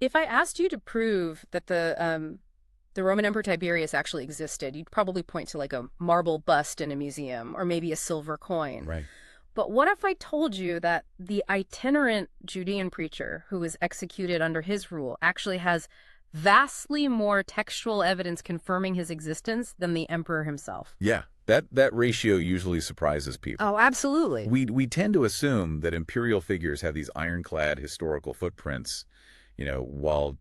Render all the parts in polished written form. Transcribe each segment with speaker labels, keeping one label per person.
Speaker 1: If I asked you to prove that the Roman Emperor Tiberius actually existed, you'd probably point to like a marble bust in a museum or maybe a silver coin.
Speaker 2: Right.
Speaker 1: But what if I told you that the itinerant Judean preacher who was executed under his rule actually has vastly more textual evidence confirming his existence than the emperor himself?
Speaker 2: Yeah, that ratio usually surprises people.
Speaker 1: Oh, absolutely.
Speaker 2: We tend to assume that imperial figures have these ironclad historical footprints, while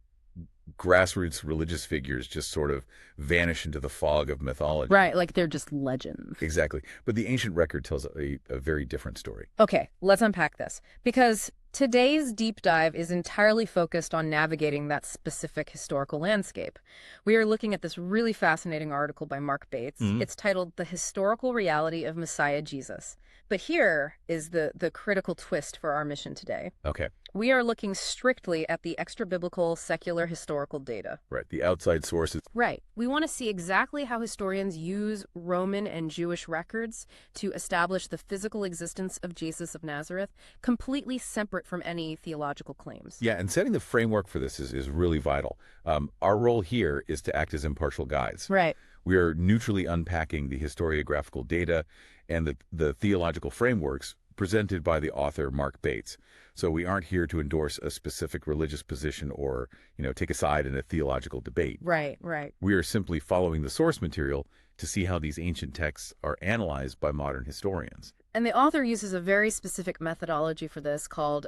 Speaker 2: grassroots religious figures just sort of vanish into the fog of mythology.
Speaker 1: Right, like they're just legends.
Speaker 2: Exactly. But the ancient record tells a very different story.
Speaker 1: Okay, let's unpack this. Because today's deep dive is entirely focused on navigating that specific historical landscape. We are looking at this really fascinating article by Marc Bates. It's titled The Historical Reality of Messiah Jesus. But here is the critical twist for our mission today.
Speaker 2: Okay.
Speaker 1: We are looking strictly at the extra-biblical secular historical data.
Speaker 2: Right, the outside sources.
Speaker 1: Right. We want to see exactly how historians use Roman and Jewish records to establish the physical existence of Jesus of Nazareth, completely separate from any theological claims.
Speaker 2: Yeah, and setting the framework for this is really vital. Our role here is to act as impartial guides.
Speaker 1: Right.
Speaker 2: We are neutrally unpacking the historiographical data and the theological frameworks presented by the author Marc Bates. So we aren't here to endorse a specific religious position or, take a side in a theological debate.
Speaker 1: Right, right.
Speaker 2: We are simply following the source material to see how these ancient texts are analyzed by modern historians.
Speaker 1: And the author uses a very specific methodology for this called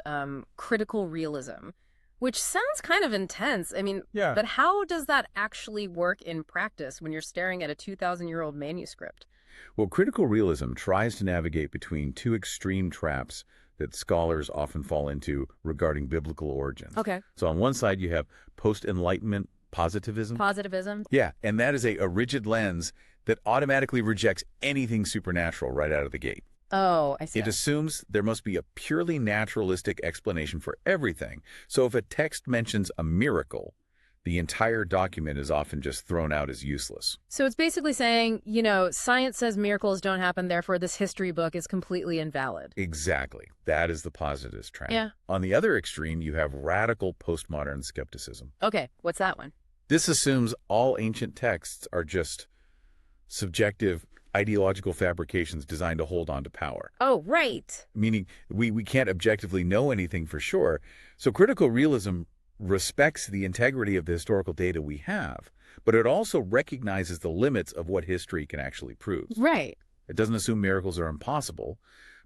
Speaker 1: critical realism, which sounds kind of intense. I mean,
Speaker 2: Yeah.
Speaker 1: But how does that actually work in practice when you're staring at a 2,000-year-old manuscript?
Speaker 2: Well, critical realism tries to navigate between two extreme traps that scholars often fall into regarding biblical origins.
Speaker 1: Okay.
Speaker 2: So on one side, you have post-Enlightenment Positivism.
Speaker 1: Positivism?
Speaker 2: Yeah, and that is a rigid lens that automatically rejects anything supernatural right out of the gate.
Speaker 1: Oh, I see.
Speaker 2: It assumes there must be a purely naturalistic explanation for everything. So if a text mentions a miracle, the entire document is often just thrown out as useless.
Speaker 1: So it's basically saying, science says miracles don't happen, therefore this history book is completely invalid.
Speaker 2: Exactly. That is the positivist trap.
Speaker 1: Yeah.
Speaker 2: On the other extreme, you have radical postmodern skepticism.
Speaker 1: Okay, what's that one?
Speaker 2: This assumes all ancient texts are just subjective ideological fabrications designed to hold on to power.
Speaker 1: Oh, right.
Speaker 2: Meaning we can't objectively know anything for sure. So critical realism respects the integrity of the historical data we have, but it also recognizes the limits of what history can actually prove.
Speaker 1: Right.
Speaker 2: It doesn't assume miracles are impossible,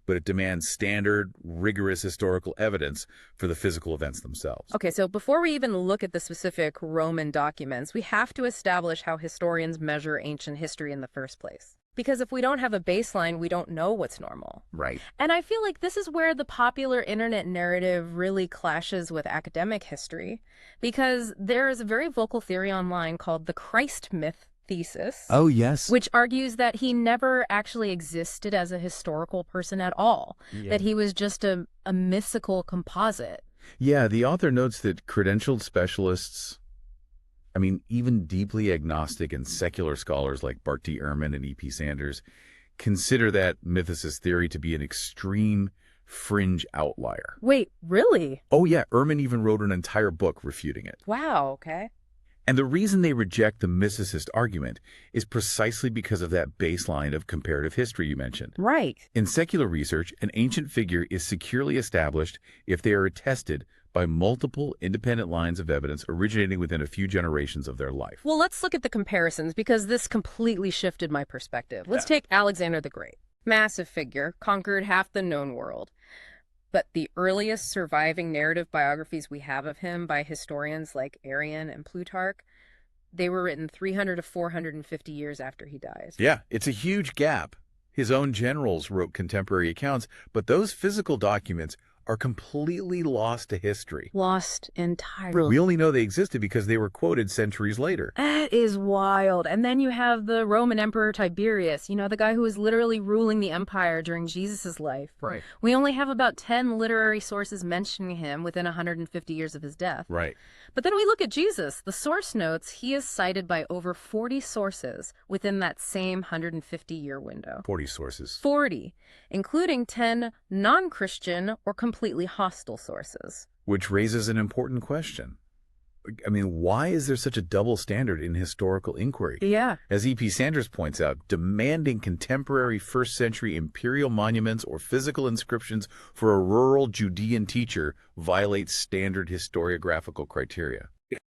Speaker 2: but it demands standard, rigorous historical evidence for the physical events themselves.
Speaker 1: Okay, so before we even look at the specific Roman documents, we have to establish how historians measure ancient history in the first place. Because if we don't have a baseline, we don't know what's normal.
Speaker 2: Right.
Speaker 1: And I feel like this is where the popular internet narrative really clashes with academic history, because there is a very vocal theory online called the Christ Myth Thesis.
Speaker 2: Oh, yes.
Speaker 1: Which argues that he never actually existed as a historical person at all, that he was just a mythical composite.
Speaker 2: Yeah, the author notes that credentialed specialists, even deeply agnostic and secular scholars like Bart D. Ehrman and E.P. consider that mythicist theory to be an extreme fringe outlier.
Speaker 1: Wait, really?
Speaker 2: Oh, yeah. Ehrman even wrote an entire book refuting it.
Speaker 1: Wow, okay.
Speaker 2: And the reason they reject the mysticist argument is precisely because of that baseline of comparative history you mentioned.
Speaker 1: Right.
Speaker 2: In secular research, an ancient figure is securely established if they are attested by multiple independent lines of evidence originating within a few generations of their life.
Speaker 1: Well, let's look at the comparisons because this completely shifted my perspective. Let's take Alexander the Great. Massive figure, conquered half the known world. But the earliest surviving narrative biographies we have of him by historians like Arrian and Plutarch, they were written 300 to 450 years after he dies.
Speaker 2: Yeah, it's a huge gap. His own generals wrote contemporary accounts, but those physical documents are completely lost to history.
Speaker 1: Lost entirely.
Speaker 2: We only know they existed because they were quoted centuries later.
Speaker 1: That is wild. And then you have the Roman Emperor Tiberius, the guy who was literally ruling the empire during Jesus' life.
Speaker 2: Right.
Speaker 1: We only have about 10 literary sources mentioning him within 150 years of his death.
Speaker 2: Right.
Speaker 1: But then we look at Jesus. The source notes he is cited by over 40 sources within that same 150-year window.
Speaker 2: 40 sources.
Speaker 1: 40, including 10 non-Christian or completely hostile sources.
Speaker 2: Which raises an important question. I mean, why is there such a double standard in historical inquiry?
Speaker 1: Yeah.
Speaker 2: As E.P. Sanders points out, demanding contemporary first-century imperial monuments or physical inscriptions for a rural Judean teacher violates standard historiographical criteria.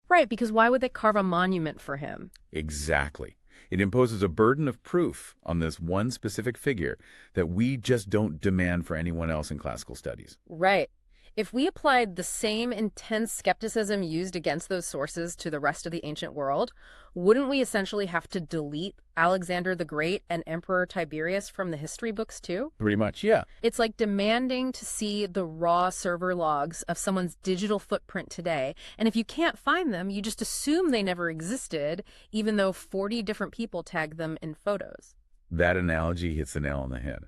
Speaker 1: Right, because why would they carve a monument for him?
Speaker 2: Exactly. It imposes a burden of proof on this one specific figure that we just don't demand for anyone else in classical studies.
Speaker 1: Right. If we applied the same intense skepticism used against those sources to the rest of the ancient world, wouldn't we essentially have to delete Alexander the Great and Emperor Tiberius from the history books too?
Speaker 2: Pretty much, yeah.
Speaker 1: It's like demanding to see the raw server logs of someone's digital footprint today, and if you can't find them, you just assume they never existed, even though 40 different people tag them in photos.
Speaker 2: That analogy hits the nail on the head.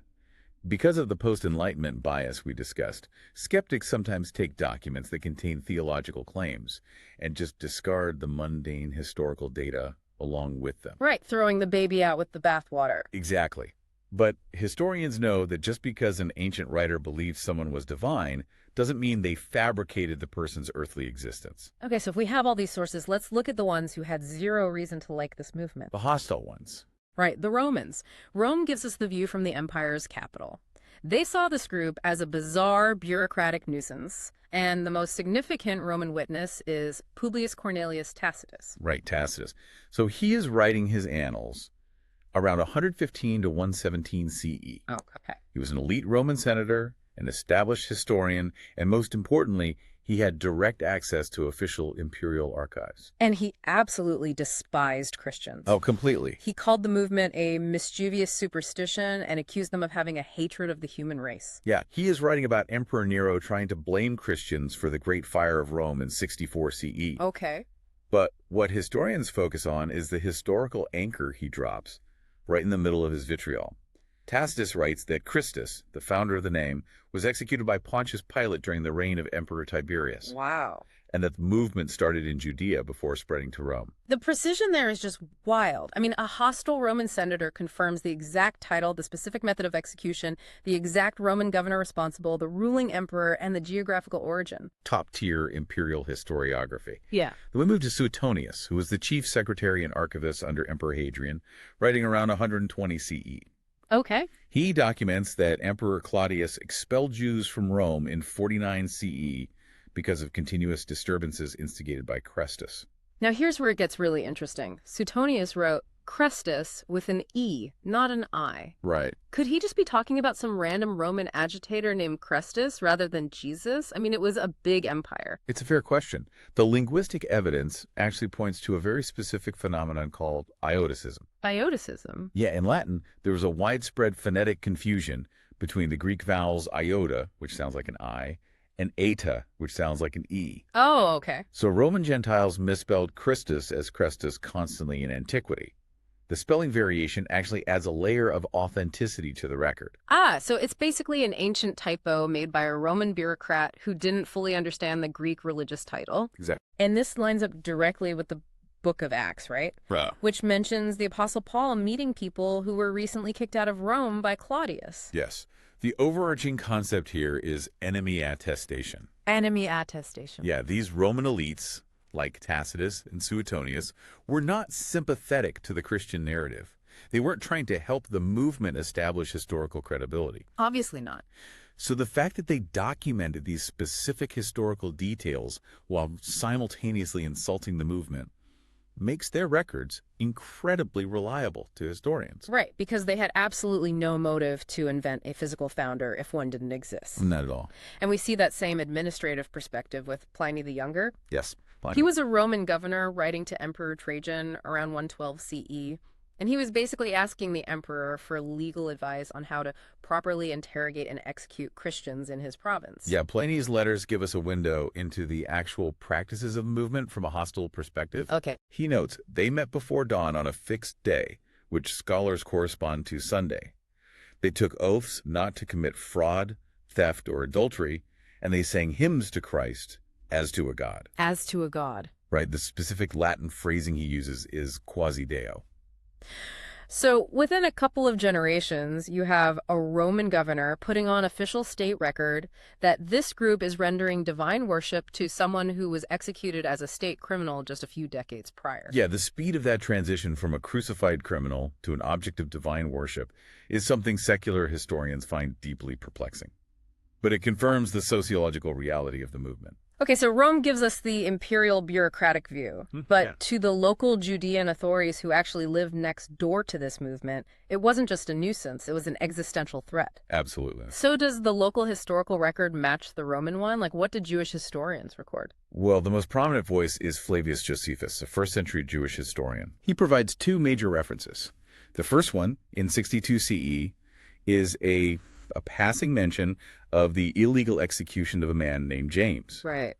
Speaker 2: Because of the post-Enlightenment bias we discussed, skeptics sometimes take documents that contain theological claims and just discard the mundane historical data along with them.
Speaker 1: Right, throwing the baby out with the bathwater.
Speaker 2: Exactly. But historians know that just because an ancient writer believed someone was divine doesn't mean they fabricated the person's earthly existence.
Speaker 1: Okay, so if we have all these sources, let's look at the ones who had zero reason to like this movement.
Speaker 2: The hostile ones.
Speaker 1: Right, the Romans. Rome gives us the view from the empire's capital. They saw this group as a bizarre bureaucratic nuisance, and the most significant Roman witness is Publius Cornelius Tacitus.
Speaker 2: Right, Tacitus. So he is writing his annals around 115 to 117 CE.
Speaker 1: Oh, okay.
Speaker 2: He was an elite Roman senator, an established historian, and most importantly, he had direct access to official imperial archives.
Speaker 1: And he absolutely despised Christians.
Speaker 2: Oh, completely.
Speaker 1: He called the movement a mischievous superstition and accused them of having a hatred of the human race.
Speaker 2: Yeah, he is writing about Emperor Nero trying to blame Christians for the Great Fire of Rome in 64 CE.
Speaker 1: Okay.
Speaker 2: But what historians focus on is the historical anchor he drops right in the middle of his vitriol. Tacitus writes that Christus, the founder of the name, was executed by Pontius Pilate during the reign of Emperor Tiberius.
Speaker 1: Wow.
Speaker 2: And that the movement started in Judea before spreading to Rome.
Speaker 1: The precision there is just wild. I mean, a hostile Roman senator confirms the exact title, the specific method of execution, the exact Roman governor responsible, the ruling emperor, and the geographical origin.
Speaker 2: Top-tier imperial historiography.
Speaker 1: Yeah.
Speaker 2: Then we move to Suetonius, who was the chief secretary and archivist under Emperor Hadrian, writing around 120 CE.
Speaker 1: Okay.
Speaker 2: He documents that Emperor Claudius expelled Jews from Rome in 49 CE because of continuous disturbances instigated by Christus.
Speaker 1: Now here's where it gets really interesting. Suetonius wrote Christus with an E, not an I.
Speaker 2: Right.
Speaker 1: Could he just be talking about some random Roman agitator named Christus rather than Jesus? I mean, it was a big empire.
Speaker 2: It's a fair question. The linguistic evidence actually points to a very specific phenomenon called ioticism.
Speaker 1: Ioticism?
Speaker 2: Yeah, in Latin, there was a widespread phonetic confusion between the Greek vowels iota, which sounds like an I, and eta, which sounds like an E.
Speaker 1: Oh, okay.
Speaker 2: So Roman Gentiles misspelled Christus as Christus constantly in antiquity. The spelling variation actually adds a layer of authenticity to the record.
Speaker 1: Ah, so it's basically an ancient typo made by a Roman bureaucrat who didn't fully understand the Greek religious title.
Speaker 2: Exactly.
Speaker 1: And this lines up directly with the Book of Acts, right?
Speaker 2: Right.
Speaker 1: Which mentions the Apostle Paul meeting people who were recently kicked out of Rome by Claudius.
Speaker 2: Yes. The overarching concept here is enemy attestation.
Speaker 1: Enemy attestation.
Speaker 2: Yeah, these Roman elites, like Tacitus and Suetonius, were not sympathetic to the Christian narrative. They weren't trying to help the movement establish historical credibility.
Speaker 1: Obviously not.
Speaker 2: So the fact that they documented these specific historical details while simultaneously insulting the movement makes their records incredibly reliable to historians.
Speaker 1: Right, because they had absolutely no motive to invent a physical founder if one didn't exist.
Speaker 2: Not at all.
Speaker 1: And we see that same administrative perspective with Pliny the Younger.
Speaker 2: Yes. Pliny.
Speaker 1: He was a Roman governor writing to Emperor Trajan around 112 CE. And he was basically asking the emperor for legal advice on how to properly interrogate and execute Christians in his province.
Speaker 2: Yeah, Pliny's letters give us a window into the actual practices of the movement from a hostile perspective.
Speaker 1: Okay.
Speaker 2: He notes, they met before dawn on a fixed day, which scholars correspond to Sunday. They took oaths not to commit fraud, theft, or adultery, and they sang hymns to Christ as to a god.
Speaker 1: As to a god.
Speaker 2: Right, the specific Latin phrasing he uses is quasi deo.
Speaker 1: So within a couple of generations, you have a Roman governor putting on official state record that this group is rendering divine worship to someone who was executed as a state criminal just a few decades prior.
Speaker 2: Yeah, the speed of that transition from a crucified criminal to an object of divine worship is something secular historians find deeply perplexing. But it confirms the sociological reality of the movement.
Speaker 1: Okay, so Rome gives us the imperial bureaucratic view, but to the local Judean authorities who actually lived next door to this movement, it wasn't just a nuisance, it was an existential threat.
Speaker 2: Absolutely.
Speaker 1: So does the local historical record match the Roman one? Like, what did Jewish historians record?
Speaker 2: Well, the most prominent voice is Flavius Josephus, a first-century Jewish historian. He provides two major references. The first one, in 62 CE, is a passing mention of the illegal execution of a man named James.
Speaker 1: Right.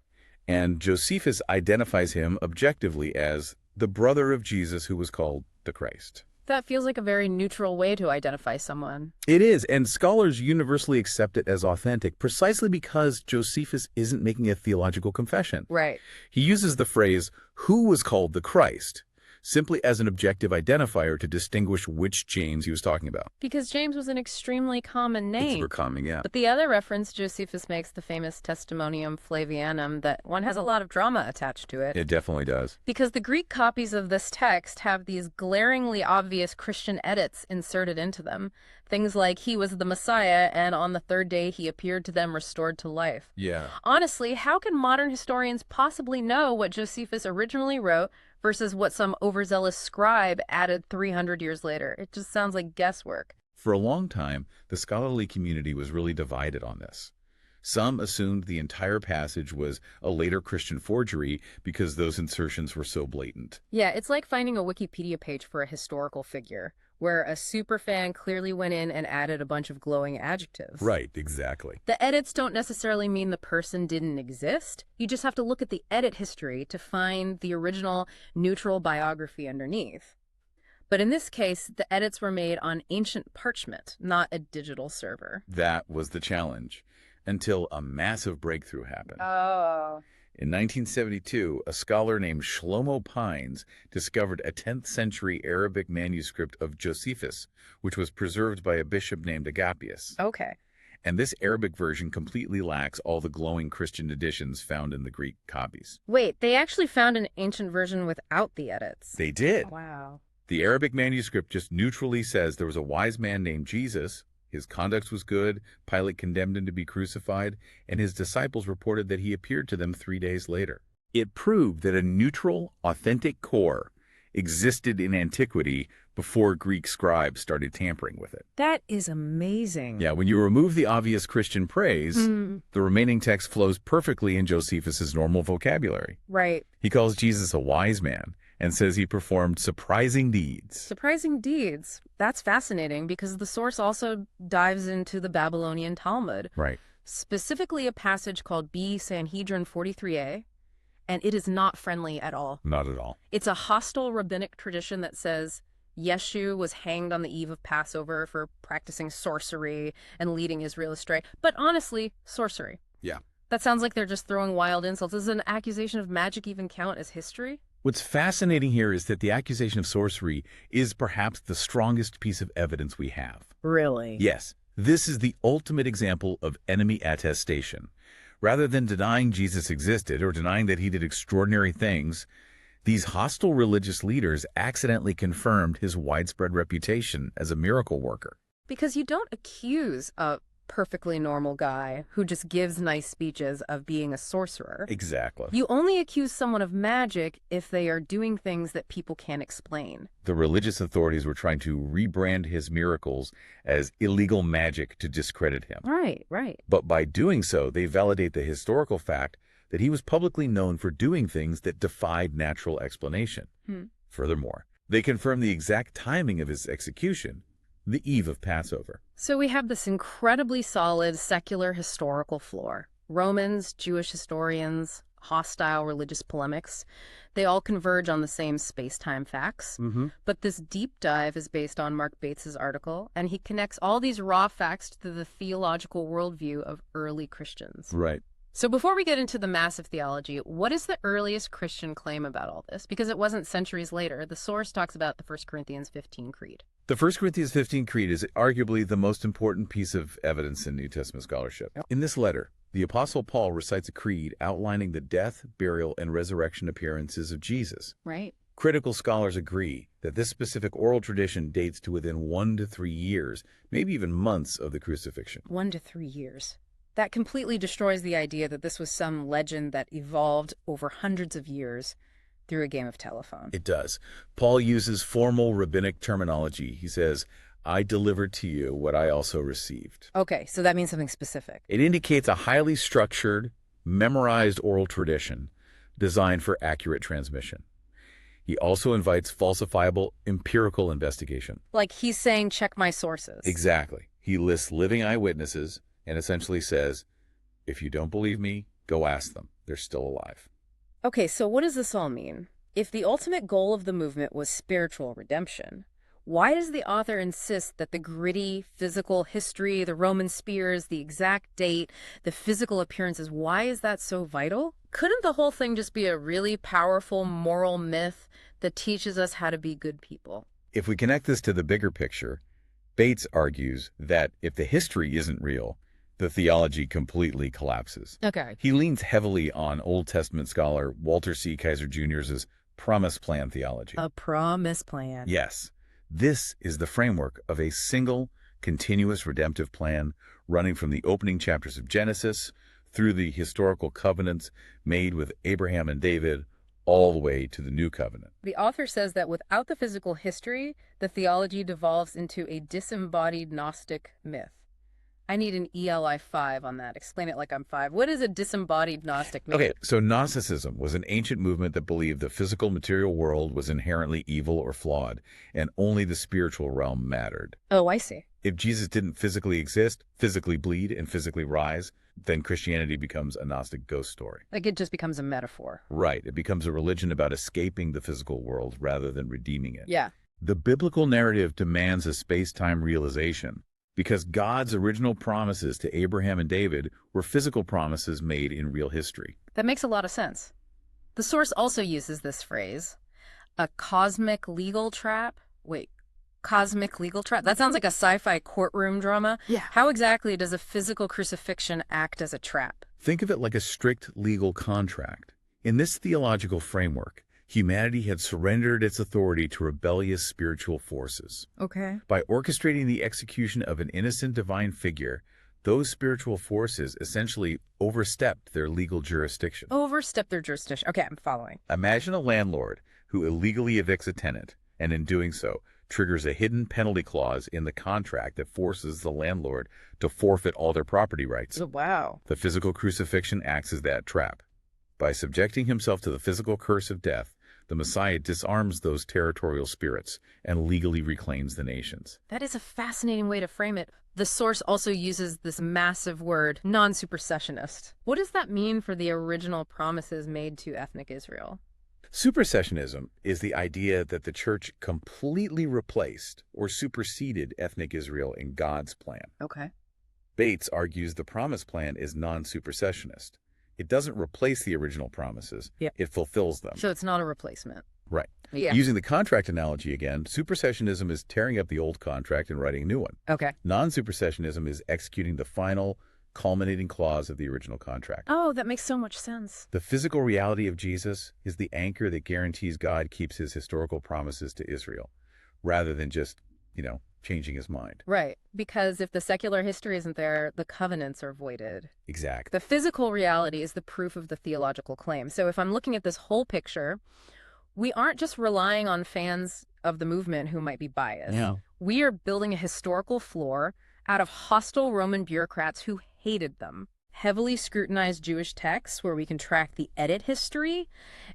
Speaker 2: And Josephus identifies him objectively as the brother of Jesus who was called the Christ.
Speaker 1: That feels like a very neutral way to identify someone.
Speaker 2: It is, and scholars universally accept it as authentic precisely because Josephus isn't making a theological confession.
Speaker 1: Right.
Speaker 2: He uses the phrase, who was called the Christ, simply as an objective identifier to distinguish which James he was talking about.
Speaker 1: Because James was an extremely common name.
Speaker 2: Super common, yeah.
Speaker 1: But the other reference Josephus makes, the famous Testimonium Flavianum, that one has a lot of drama attached to it.
Speaker 2: It definitely does.
Speaker 1: Because the Greek copies of this text have these glaringly obvious Christian edits inserted into them. Things like, he was the Messiah, and on the third day he appeared to them restored to life.
Speaker 2: Yeah.
Speaker 1: Honestly, how can modern historians possibly know what Josephus originally wrote versus what some overzealous scribe added 300 years later? It just sounds like guesswork.
Speaker 2: For a long time, the scholarly community was really divided on this. Some assumed the entire passage was a later Christian forgery because those insertions were so blatant.
Speaker 1: Yeah, it's like finding a Wikipedia page for a historical figure, where a superfan clearly went in and added a bunch of glowing adjectives.
Speaker 2: Right, exactly.
Speaker 1: The edits don't necessarily mean the person didn't exist. You just have to look at the edit history to find the original neutral biography underneath. But in this case, the edits were made on ancient parchment, not a digital server.
Speaker 2: That was the challenge, until a massive breakthrough happened.
Speaker 1: Oh.
Speaker 2: In 1972, a scholar named Shlomo Pines discovered a 10th century Arabic manuscript of Josephus, which was preserved by a bishop named Agapius.
Speaker 1: Okay.
Speaker 2: And this Arabic version completely lacks all the glowing Christian additions found in the Greek copies.
Speaker 1: Wait, they actually found an ancient version without the edits.
Speaker 2: They did.
Speaker 1: Wow.
Speaker 2: The Arabic manuscript just neutrally says there was a wise man named Jesus, his conduct was good, Pilate condemned him to be crucified, and his disciples reported that he appeared to them 3 days later. It proved that a neutral, authentic core existed in antiquity before Greek scribes started tampering with it.
Speaker 1: That is amazing.
Speaker 2: Yeah, when you remove the obvious Christian praise, the remaining text flows perfectly in Josephus's normal vocabulary.
Speaker 1: Right.
Speaker 2: He calls Jesus a wise man and says he performed surprising deeds.
Speaker 1: Surprising deeds. That's fascinating because the source also dives into the Babylonian Talmud.
Speaker 2: Right.
Speaker 1: Specifically a passage called B. Sanhedrin 43a, and it is not friendly at all.
Speaker 2: Not at all.
Speaker 1: It's a hostile rabbinic tradition that says Yeshu was hanged on the eve of Passover for practicing sorcery and leading Israel astray. But honestly, sorcery.
Speaker 2: Yeah.
Speaker 1: That sounds like they're just throwing wild insults. Does an accusation of magic even count as history?
Speaker 2: What's fascinating here is that the accusation of sorcery is perhaps the strongest piece of evidence we have.
Speaker 1: Really?
Speaker 2: Yes. This is the ultimate example of enemy attestation. Rather than denying Jesus existed or denying that he did extraordinary things, these hostile religious leaders accidentally confirmed his widespread reputation as a miracle worker.
Speaker 1: Because you don't accuse a perfectly normal guy who just gives nice speeches of being a sorcerer.
Speaker 2: Exactly.
Speaker 1: You only accuse someone of magic if they are doing things that people can't explain.
Speaker 2: The religious authorities were trying to rebrand his miracles as illegal magic to discredit him.
Speaker 1: Right, right.
Speaker 2: But by doing so, they validate the historical fact that he was publicly known for doing things that defied natural explanation. Furthermore, they confirm the exact timing of his execution, the eve of Passover.
Speaker 1: So we have this incredibly solid secular historical floor. Romans, Jewish historians, hostile religious polemics, they all converge on the same space-time facts. But this deep dive is based on Marc Bates' article, and he connects all these raw facts to the theological worldview of early Christians.
Speaker 2: Right.
Speaker 1: So before we get into the massive theology, what is the earliest Christian claim about all this? Because it wasn't centuries later. The source talks about the 1 Corinthians 15 creed.
Speaker 2: The 1 Corinthians 15 Creed is arguably the most important piece of evidence in New Testament scholarship. Yep. In this letter, the Apostle Paul recites a creed outlining the death, burial, and resurrection appearances of Jesus.
Speaker 1: Right.
Speaker 2: Critical scholars agree that this specific oral tradition dates to within 1 to 3 years, maybe even months of the crucifixion.
Speaker 1: 1 to 3 years. That completely destroys the idea that this was some legend that evolved over hundreds of years through a game of telephone.
Speaker 2: It does. Paul uses formal rabbinic terminology. He says, I delivered to you what I also received.
Speaker 1: Okay, so that means something specific.
Speaker 2: It indicates a highly structured, memorized oral tradition designed for accurate transmission. He also invites falsifiable empirical investigation.
Speaker 1: Like he's saying, check my sources.
Speaker 2: Exactly. He lists living eyewitnesses and essentially says, if you don't believe me, go ask them. They're still alive.
Speaker 1: Okay, so what does this all mean? If the ultimate goal of the movement was spiritual redemption, why does the author insist that the gritty physical history, the Roman spears, the exact date, the physical appearances, why is that so vital? Couldn't the whole thing just be a really powerful moral myth that teaches us how to be good people?
Speaker 2: If we connect this to the bigger picture, Bates argues that if the history isn't real, the theology completely collapses.
Speaker 1: Okay.
Speaker 2: He leans heavily on Old Testament scholar Walter C. Kaiser Jr.'s promise plan theology.
Speaker 1: A promise plan.
Speaker 2: Yes. This is the framework of a single, continuous redemptive plan running from the opening chapters of Genesis through the historical covenants made with Abraham and David, all the way to the New Covenant.
Speaker 1: The author says that without the physical history, the theology devolves into a disembodied Gnostic myth. I need an ELI 5 on that. Explain it like I'm 5. What is a disembodied Gnostic myth?
Speaker 2: Okay, so Gnosticism was an ancient movement that believed the physical material world was inherently evil or flawed, and only the spiritual realm mattered.
Speaker 1: Oh, I see.
Speaker 2: If Jesus didn't physically exist, physically bleed, and physically rise, then Christianity becomes a Gnostic ghost story.
Speaker 1: Like it just becomes a metaphor.
Speaker 2: Right. It becomes a religion about escaping the physical world rather than redeeming it.
Speaker 1: Yeah.
Speaker 2: The biblical narrative demands a space-time realization because God's original promises to Abraham and David were physical promises made in real history.
Speaker 1: That makes a lot of sense. The source also uses this phrase, a cosmic legal trap. Wait, cosmic legal trap? That sounds like a sci-fi courtroom drama. Yeah. How exactly does a physical crucifixion act as a trap?
Speaker 2: Think of it like a strict legal contract. In this theological framework, humanity had surrendered its authority to rebellious spiritual forces.
Speaker 1: Okay.
Speaker 2: By orchestrating the execution of an innocent divine figure, those spiritual forces essentially overstepped their legal jurisdiction.
Speaker 1: Overstepped their jurisdiction. Okay, I'm following.
Speaker 2: Imagine a landlord who illegally evicts a tenant, and in doing so, triggers a hidden penalty clause in the contract that forces the landlord to forfeit all their property rights.
Speaker 1: Oh, wow.
Speaker 2: The physical crucifixion acts as that trap. By subjecting himself to the physical curse of death, the Messiah disarms those territorial spirits and legally reclaims the nations.
Speaker 1: That is a fascinating way to frame it. The source also uses this massive word, non-supersessionist. What does that mean for the original promises made to ethnic Israel?
Speaker 2: Supersessionism is the idea that the church completely replaced or superseded ethnic Israel in God's plan.
Speaker 1: Okay.
Speaker 2: Bates argues the promise plan is non-supersessionist. It doesn't replace the original promises. Yep. It fulfills them.
Speaker 1: So it's not a replacement.
Speaker 2: Right.
Speaker 1: Yeah.
Speaker 2: Using the contract analogy again, supersessionism is tearing up the old contract and writing a new one.
Speaker 1: Okay.
Speaker 2: Non-supersessionism is executing the final, culminating clause of the original contract.
Speaker 1: Oh, that makes so much sense.
Speaker 2: The physical reality of Jesus is the anchor that guarantees God keeps his historical promises to Israel, rather than just, changing his mind.
Speaker 1: Right. Because if the secular history isn't there, the covenants are voided.
Speaker 2: Exactly.
Speaker 1: The physical reality is the proof of the theological claim. So if I'm looking at this whole picture, we aren't just relying on fans of the movement who might be biased.
Speaker 2: Yeah.
Speaker 1: We are building a historical floor out of hostile Roman bureaucrats who hated them, heavily scrutinized Jewish texts where we can track the edit history,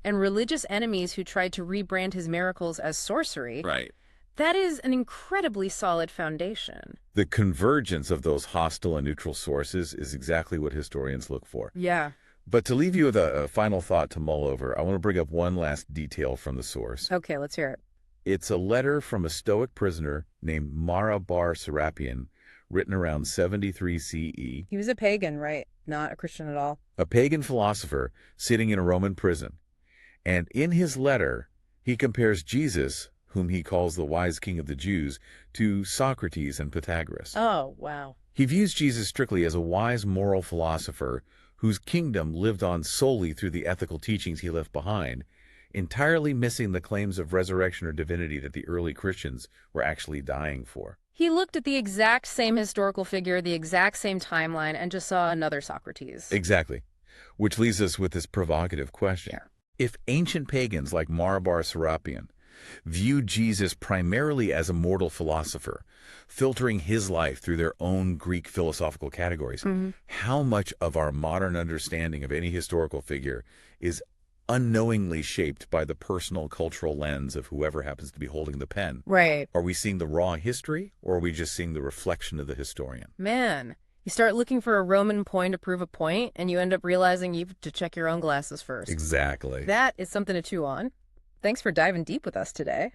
Speaker 1: and religious enemies who tried to rebrand his miracles as sorcery.
Speaker 2: Right.
Speaker 1: That is an incredibly solid foundation.
Speaker 2: The convergence of those hostile and neutral sources is exactly what historians look for.
Speaker 1: Yeah.
Speaker 2: But to leave you with a final thought to mull over, I want to bring up one last detail from the source.
Speaker 1: Okay, let's hear it.
Speaker 2: It's a letter from a Stoic prisoner named Mara Bar Serapion, written around 73 CE.
Speaker 1: He was a pagan, right? Not a Christian at all.
Speaker 2: A pagan philosopher sitting in a Roman prison. And in his letter, he compares Jesus, whom he calls the wise king of the Jews, to Socrates and Pythagoras.
Speaker 1: Oh, wow.
Speaker 2: He views Jesus strictly as a wise moral philosopher whose kingdom lived on solely through the ethical teachings he left behind, entirely missing the claims of resurrection or divinity that the early Christians were actually dying for.
Speaker 1: He looked at the exact same historical figure, the exact same timeline, and just saw another Socrates.
Speaker 2: Exactly. Which leaves us with this provocative question.
Speaker 1: Yeah.
Speaker 2: If ancient pagans like Mara Bar Serapion viewed Jesus primarily as a mortal philosopher, filtering his life through their own Greek philosophical categories, how much of our modern understanding of any historical figure is unknowingly shaped by the personal cultural lens of whoever happens to be holding the pen?
Speaker 1: Right.
Speaker 2: Are we seeing the raw history, or are we just seeing the reflection of the historian?
Speaker 1: Man, you start looking for a Roman point to prove a point, and you end up realizing you have to check your own glasses first.
Speaker 2: Exactly.
Speaker 1: That is something to chew on. Thanks for diving deep with us today.